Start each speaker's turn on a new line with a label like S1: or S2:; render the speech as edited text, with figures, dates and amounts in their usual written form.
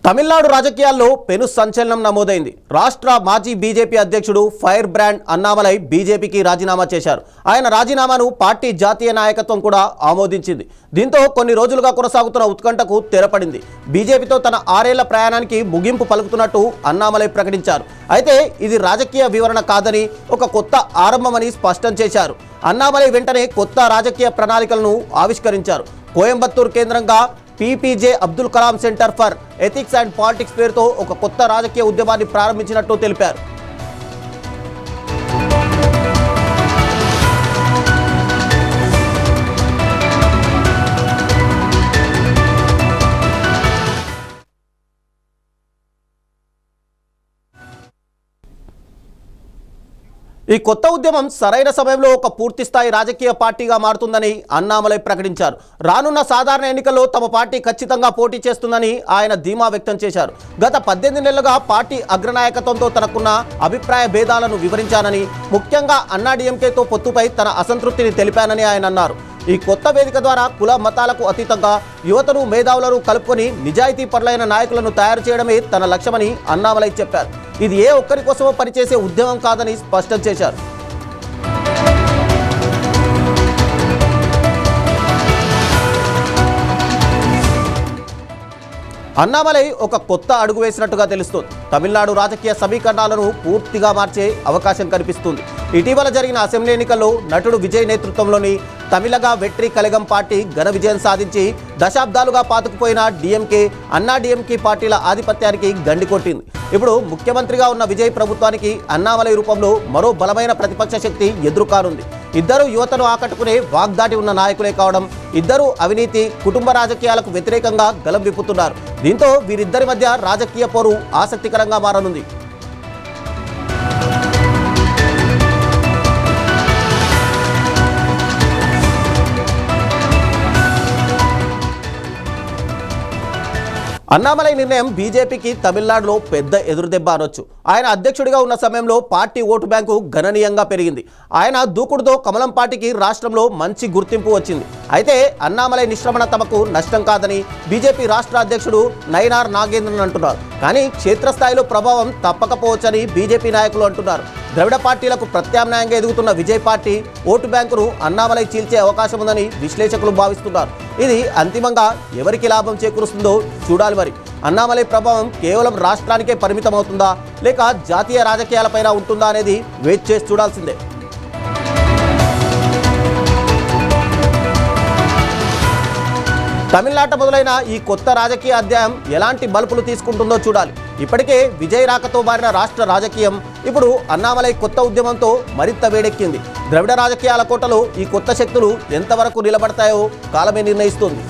S1: తమిళనాడు రాజకీయాల్లో పెను సంచలనం నమోదైంది. రాష్ట్ర మాజీ బీజేపీ అధ్యక్షుడు ఫైర్ బ్రాండ్ అన్నామలై బీజేపీకి రాజీనామా చేశారు. ఆయన రాజీనామాను పార్టీ జాతీయ నాయకత్వం కూడా ఆమోదించింది. దీంతో కొన్ని రోజులుగా కొనసాగుతున్న ఉత్కంఠకు తెరపడింది. బీజేపీతో తన 6 ఏళ్ల ప్రయాణానికి ముగింపు పలుకుతున్నట్టు అన్నామలై ప్రకటించారు. అయితే ఇది రాజకీయ వివరణ కాదని, ఒక కొత్త ఆరంభమని స్పష్టం చేశారు. అన్నామలై వెంటనే కొత్త రాజకీయ ప్రణాళికలను ఆవిష్కరించారు. కోయంబత్తూరు కేంద్రంగా PPJ Abdul Kalam centre for ethics and politics పేరుతో ఒక కొత్త రాజకీయ ఉద్యమాన్ని ప్రారంభించినట్టు తెలిపారు. ఈ కొత్త ఉద్యమం సరైన సమయంలో ఒక పూర్తిస్థాయి రాజకీయ పార్టీగా మారుతుందని అన్నామలై ప్రకటించారు. రానున్న సాధారణ ఎన్నికల్లో తమ పార్టీ ఖచ్చితంగా పోటీ చేస్తుందని ఆయన ధీమా వ్యక్తం చేశారు. గత 18 నెలలుగా పార్టీ అగ్రనాయకత్వంతో తనకున్న అభిప్రాయ భేదాలను వివరించానని, ముఖ్యంగా అన్నాడీఎంకేతో పొత్తుపై తన అసంతృప్తిని తెలిపానని ఆయన అన్నారు. ఈ కొత్త వేదిక ద్వారా కుల మతాలకు అతీతంగా యువతను, మేధావులను కలుపుకొని నిజాయితీ పరులైన నాయకులను తయారు చేయడమే తన లక్ష్యమని అన్నామలై చెప్పారు. ఇది ఏ ఒక్కరి కోసమో పనిచేసే ఉద్యమం కాదని స్పష్టం చేశారు. అన్నామలై ఒక కొత్త అడుగు వేసినట్టుగా తెలుస్తోంది. తమిళనాడు రాజకీయ సమీకరణాలను పూర్తిగా మార్చే అవకాశం కనిపిస్తుంది. ఇటీవల జరిగిన అసెంబ్లీ ఎన్నికల్లో నటుడు విజయ్ నేతృత్వంలోని తమిళగా వెట్రి కళగం పార్టీ ఘన విజయం సాధించి దశాబ్దాలుగా పాతుకుపోయిన డిఎంకే, అన్నా డిఎంకే పార్టీల ఆధిపత్యానికి గండి కొట్టింది. ఇప్పుడు ముఖ్యమంత్రిగా ఉన్న విజయ్ ప్రభుత్వానికి అన్నామలై రూపంలో మరో బలమైన ప్రతిపక్ష శక్తి ఎదురుకానుంది. ఇద్దరు యువతను ఆకట్టుకునే వాగ్దాటి ఉన్న నాయకులే కావడం, ఇద్దరు అవినీతి, కుటుంబ రాజకీయాలకు వ్యతిరేకంగా గలం విప్పుతున్నారు. దీంతో వీరిద్దరి మధ్య రాజకీయ పోరు ఆసక్తికరంగా మారనుంది. అన్నామలై నిర్ణయం బీజేపీకి తమిళనాడులో పెద్ద ఎదురుదెబ్బ అనొచ్చు. ఆయన అధ్యక్షుడిగా ఉన్న సమయంలో పార్టీ ఓటు బ్యాంకు గణనీయంగా పెరిగింది. ఆయన దూకుడుతో కమలం పార్టీకి రాష్ట్రంలో మంచి గుర్తింపు వచ్చింది. అయితే అన్నామలై నిష్క్రమణ తమకు నష్టం కాదని బీజేపీ రాష్ట్ర అధ్యక్షుడు నయనార్ నాగేంద్రన్ అంటున్నారు. కానీ క్షేత్రస్థాయిలో ప్రభావం తప్పకపోవచ్చని బీజేపీ నాయకులు అంటున్నారు. ద్రవిడ పార్టీలకు ప్రత్యామ్నాయంగా ఎదుగుతున్న విజయ్ పార్టీ ఓటు బ్యాంకును అన్నామలై చీల్చే అవకాశం ఉందని విశ్లేషకులు భావిస్తున్నారు. ఇది అంతిమంగా ఎవరికి లాభం చేకూరుస్తుందో చూడాలి. మరి అన్నామలై ప్రభావం కేవలం రాష్ట్రానికే పరిమితమవుతుందా, లేక జాతీయ రాజకీయాలపైన ఉంటుందా అనేది వెయిట్ చేసి చూడాల్సిందే. తమిళనాట మొదలైన ఈ కొత్త రాజకీయ అధ్యాయం ఎలాంటి మలుపులు తీసుకుంటుందో చూడాలి. ఇప్పటికే విజయ్ రాకతో మారిన రాష్ట్ర రాజకీయం ఇప్పుడు అన్నామలై కొత్త ఉద్యమంతో మరింత వేడెక్కింది. ద్రవిడ రాజకీయాల కోటలో ఈ కొత్త శక్తులు ఎంతవరకు నిలబడతాయో కాలమే నిర్ణయిస్తుంది.